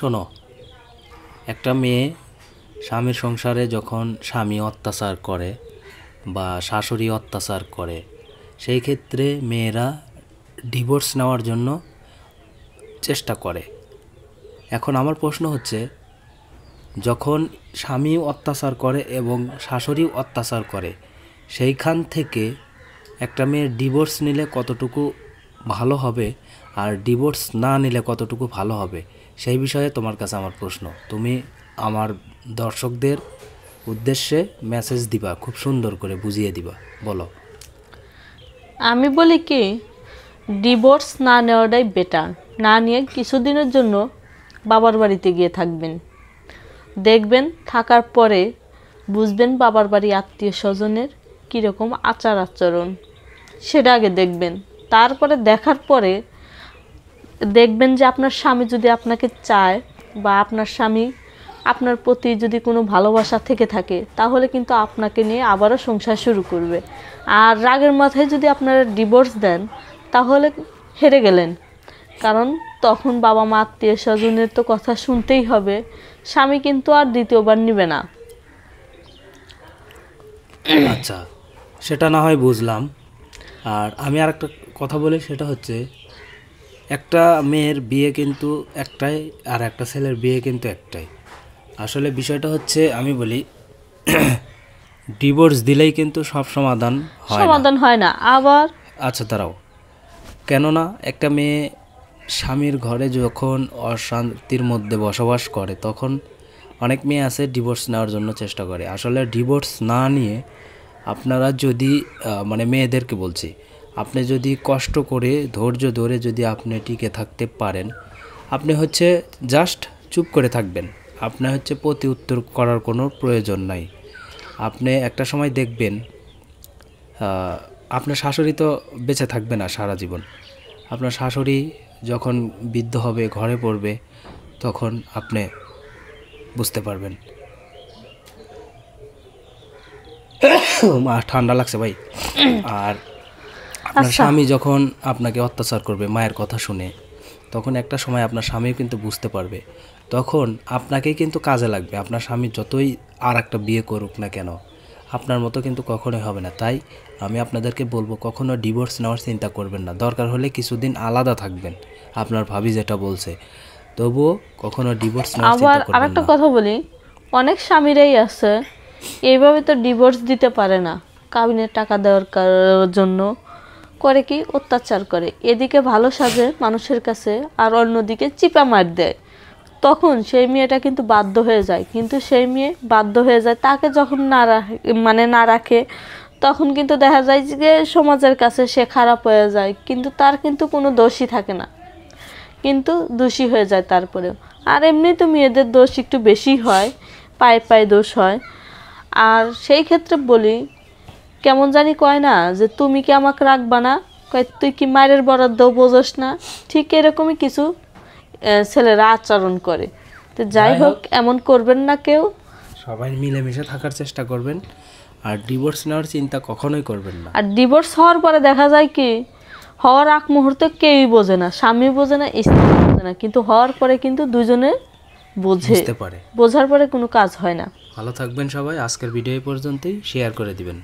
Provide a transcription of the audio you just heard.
শোনো, একটা মেয়ে স্বামীর সংসারে যখন স্বামী অত্যাচার করে বা শাশুড়ি অত্যাচার করে, সেই ক্ষেত্রে মেয়েরা ডিভোর্স নেওয়ার জন্য চেষ্টা করে। এখন আমার প্রশ্ন হচ্ছে, যখন স্বামী অত্যাচার করে এবং শাশুড়ি অত্যাচার করে, সেইখান থেকে একটা মেয়ের ডিভোর্স নিলে কতটুকু ভালো হবে আর ডিভোর্স না নিলে কতটুকু ভালো হবে, সেই বিষয়ে তোমার কাছে আমার প্রশ্ন। তুমি আমার দর্শকদের উদ্দেশ্যে মেসেজ দিবা, খুব সুন্দর করে বুঝিয়ে দিবা, বলো। আমি বলি কি, ডিভোর্স না নেওয়াটাই বেটার। না নিয়ে কিছুদিনের জন্য বাবার বাড়িতে গিয়ে থাকবেন, দেখবেন থাকার পরে বুঝবেন বাবার বাড়ি আত্মীয় স্বজনের কীরকম আচার আচরণ, সেটা আগে দেখবেন। তারপরে দেখার পরে দেখবেন যে আপনার স্বামী যদি আপনাকে চায় বা আপনার স্বামী আপনার প্রতি যদি কোনো ভালোবাসা থেকে থাকে, তাহলে কিন্তু আপনাকে নিয়ে আবারও সংসার শুরু করবে। আর রাগের মাথায় যদি আপনারা ডিভোর্স দেন, তাহলে হেরে গেলেন। কারণ তখন বাবা মা আত্মীয় স্বজনের তো কথা শুনতেই হবে, স্বামী কিন্তু আর দ্বিতীয়বার নেবে না। আচ্ছা, সেটা না হয় বুঝলাম। আর আমি আর একটা কথা বলি, সেটা হচ্ছে, একটা মেয়ের বিয়ে কিন্তু একটাই আর একটা ছেলের বিয়ে কিন্তু একটাই। আসলে বিষয়টা হচ্ছে, আমি বলি, ডিভোর্স দিলেই কিন্তু সব সমাধান হয় না আবার। আচ্ছা দাঁড়াও, কেননা একটা মেয়ে স্বামীর ঘরে যখন অশান্তির মধ্যে বসবাস করে, তখন অনেক মেয়ে আছে ডিভোর্স নেওয়ার জন্য চেষ্টা করে। আসলে ডিভোর্স না নিয়ে আপনারা যদি মানে মেয়েদেরকে বলছি, আপনি যদি কষ্ট করে ধৈর্য ধরে যদি আপনি টিকে থাকতে পারেন, আপনি হচ্ছে জাস্ট চুপ করে থাকবেন। আপনি হচ্ছে প্রতি উত্তর করার কোনো প্রয়োজন নাই। আপনি একটা সময় দেখবেন আপনার শাশুড়ি তো বেঁচে থাকবে না সারা জীবন। আপনার শাশুড়ি যখন বৃদ্ধ হবে, ঘরে পড়বে, তখন আপনি বুঝতে পারবেন। ঠান্ডা লাগছে ভাই। আর আপনার স্বামী যখন আপনাকে অত্যাচার করবে মায়ের কথা শুনে, তখন একটা সময় আপনার স্বামীও কিন্তু বুঝতে পারবে, তখন আপনাকেই কিন্তু কাজে লাগবে। আপনার স্বামী যতই আর একটা বিয়ে করুক না কেন, আপনার মতো কিন্তু কখনোই হবে না। তাই আমি আপনাদেরকে বলবো, কখনো ডিভোর্স নেওয়ার চিন্তা করবেন না। দরকার হলে কিছুদিন আলাদা থাকবেন, আপনার ভাবি যেটা বলছে, তবুও কখনো ডিভোর্স নেওয়ার চিন্তা করবেন না। আবার আরেকটা কথা বলি, অনেক স্বামীরাই আছে এইভাবে তো ডিভোর্স দিতে পারে না, কাবিনের টাকা দেওয়ার জন্য করে কি অত্যাচার করে, এদিকে ভালো সাজে মানুষের কাছে আর অন্যদিকে চিপা মার দেয়। তখন সেই মেয়েটা কিন্তু বাধ্য হয়ে যায়, কিন্তু সেই মেয়ে বাধ্য হয়ে যায় তাকে যখন না রাখে, তখন কিন্তু দেখা যায় যে সমাজের কাছে সে খারাপ হয়ে যায়, কিন্তু তার কিন্তু কোনো দোষই থাকে না, কিন্তু দোষী হয়ে যায় তারপরেও। আর এমনি তো মেয়েদের দোষ একটু বেশি হয়, পায়ে পায়ে দোষ হয়। আর সেই ক্ষেত্রে বলি, কেমন জানি কয় না যে তুমি কি আমাকে রাখবা না, কয় তুই কি মায়ের বরাদ্দ বোঝস না, ঠিক এরকমই কিছু ছেলেরা আচরণ করে। তো যাই হোক, এমন করবেন না কেউ, সবাই মিলেমিশে থাকার চেষ্টা করবেন, আর ডিভোর্স নেওয়ার চিন্তা কখনোই করবেন না। আর ডিভোর্স হওয়ার পরে দেখা যায় কি, হওয়ার আগ মুহূর্তে কেউই বোঝে না, স্বামী বোঝে না, স্ত্রী বোঝে না, কিন্তু হওয়ার পরে কিন্তু দুজনে বুঝতে পারে। বোঝার পরে কোনো কাজ হয় না। ভালো থাকবেন সবাই। আজকের ভিডিও এই পর্যন্তই, শেয়ার করে দিবেন।